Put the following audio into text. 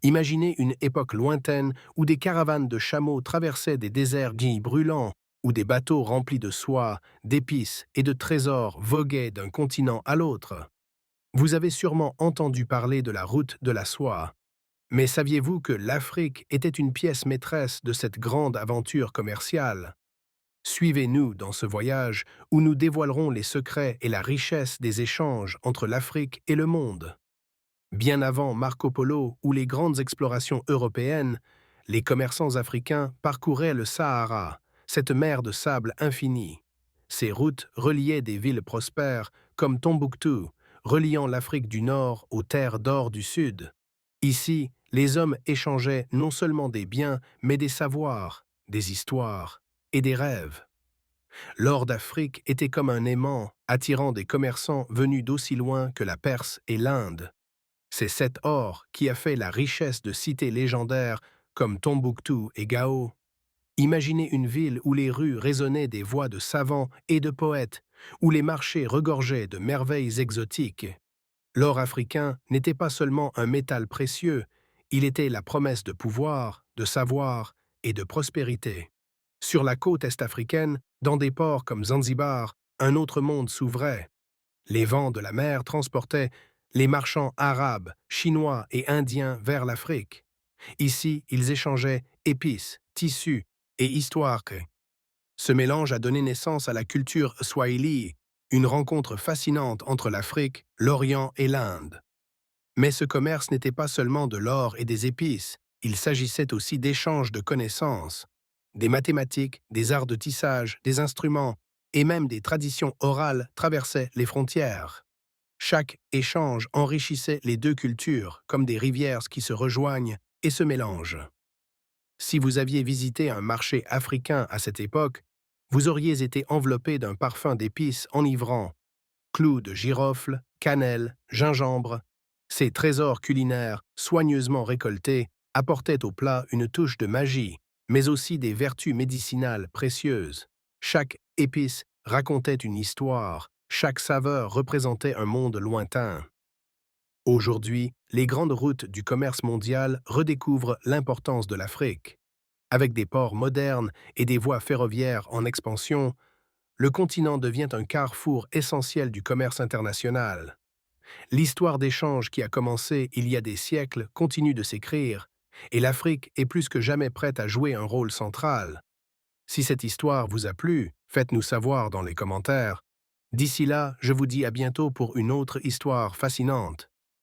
Imaginez une époque lointaine où des caravanes de chameaux traversaient des déserts gris brûlants, où des bateaux remplis de soie, d'épices et de trésors voguaient d'un continent à l'autre. Vous avez sûrement entendu parler de la route de la soie. Mais saviez-vous que l'Afrique était une pièce maîtresse de cette grande aventure commerciale? Suivez-nous dans ce voyage où nous dévoilerons les secrets et la richesse des échanges entre l'Afrique et le monde. Bien avant Marco Polo ou les grandes explorations européennes, les commerçants africains parcouraient le Sahara, cette mer de sable infini. Ces routes reliaient des villes prospères comme Tombouctou, reliant l'Afrique du Nord aux terres d'or du Sud. Ici, les hommes échangeaient non seulement des biens, mais des savoirs, des histoires et des rêves. L'or d'Afrique était comme un aimant attirant des commerçants venus d'aussi loin que la Perse et l'Inde. C'est cet or qui a fait la richesse de cités légendaires comme Tombouctou et Gao. Imaginez une ville où les rues résonnaient des voix de savants et de poètes, où les marchés regorgeaient de merveilles exotiques. L'or africain n'était pas seulement un métal précieux, il était la promesse de pouvoir, de savoir et de prospérité. Sur la côte est-africaine, dans des ports comme Zanzibar, un autre monde s'ouvrait. Les vents de la mer transportaient les marchands arabes, chinois et indiens vers l'Afrique. Ici, ils échangeaient épices, tissus et histoires. Ce mélange a donné naissance à la culture swahili, une rencontre fascinante entre l'Afrique, l'Orient et l'Inde. Mais ce commerce n'était pas seulement de l'or et des épices, il s'agissait aussi d'échanges de connaissances, des mathématiques, des arts de tissage, des instruments, et même des traditions orales traversaient les frontières. Chaque échange enrichissait les deux cultures, comme des rivières qui se rejoignent et se mélangent. Si vous aviez visité un marché africain à cette époque, vous auriez été enveloppé d'un parfum d'épices enivrant, clous de girofle, cannelle, gingembre. Ces trésors culinaires, soigneusement récoltés, apportaient au plat une touche de magie, mais aussi des vertus médicinales précieuses. Chaque épice racontait une histoire, chaque saveur représentait un monde lointain. Aujourd'hui, les grandes routes du commerce mondial redécouvrent l'importance de l'Afrique. Avec des ports modernes et des voies ferroviaires en expansion, le continent devient un carrefour essentiel du commerce international. L'histoire d'échanges qui a commencé il y a des siècles continue de s'écrire, et l'Afrique est plus que jamais prête à jouer un rôle central. Si cette histoire vous a plu, faites-nous savoir dans les commentaires. D'ici là, je vous dis à bientôt pour une autre histoire fascinante.